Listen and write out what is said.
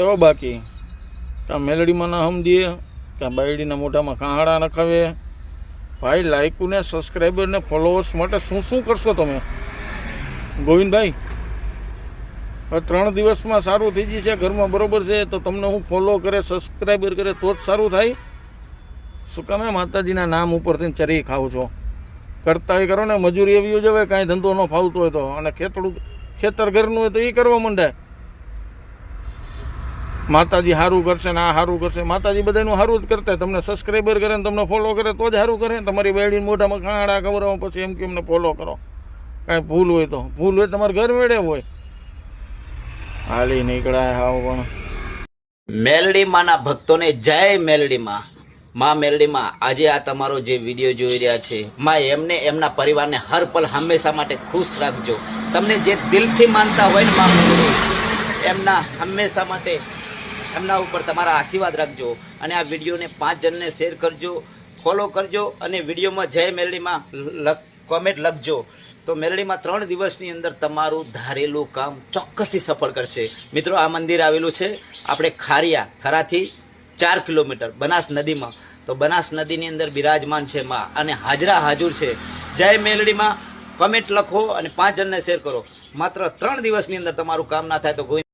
એવો બાકી કાં મેલડીમાં ના સમજીએ કાં બાયડીના મોઢામાં કાંહાડા નખાવે. ભાઈ લાઇકુને સબસ્ક્રાઈબરને ફોલોઅર્સ માટે શું શું કરશો તમે ગોવિંદભાઈ? હવે 3 દિવસમાં સારું થઈ જશે, ઘરમાં બરોબર છે, તો તમને હું ફોલો કરે સબસ્ક્રાઈબર કરે તો જ સારું થાય. શું કામે માતાજીના નામ ઉપરથી ચરી ખાવ છો? કરતા હોય કરો ને, મજૂરી એવી જ હવે કાંઈ ધંધો ન ફાવતો હોય તો, અને ખેતર ઘરનું હોય તો એ કરવા માંડે. માતાજી સારું કરશે ને આ સારું કરશે. માતાજી બધાનું સારું જ કરતા, તમને સબસ્ક્રાઈબર કરે ને તમને ફોલો કરે તો જ સારું કરે. તમારી બાયડીને મોઢામાં ખાડા ખવડાવો પછી એમ કે અમને ફોલો કરો. કાંઈ ભૂલ હોય તો ભૂલ હોય તમારે ઘર મેળે હોય હાલી નીકળાય હાવ. પણ મેલડી માના ભક્તોને જય મેલડી માં. માં મેલડી માં, આજે આ તમારો જે વિડીયો જોઈ રહ્યા છે, માં એમને એમના પરિવારને હર પલ હંમેશા માટે ખુશ રાખજો. તમને જે દિલથી માનતા હોય ને માં એમના હંમેશા માટે એમના ઉપર તમારા આશીર્વાદ રાખજો. અને આ વિડીયોને 5 જણને શેર કરજો, ફોલો કરજો, અને વિડીયોમાં જય મેલડીમાં કોમેન્ટ લખજો. તો મેલડીમાં 3 દિવસની અંદર તમારું ધારેલું કામ ચોક્કસથી સફળ કરશે. મિત્રો, આ મંદિર આવેલું છે આપણે ખારિયા થરાથી 4 કિલોમીટર બનાસ નદીમાં. તો બનાસ નદીની અંદર બિરાજમાન છે માં, અને હાજરા હાજર છે. જય મેલડીમાં કોમેન્ટ લખો અને 5 જણને શેર કરો. માત્ર 3 દિવસની અંદર તમારું કામ ના થાય તો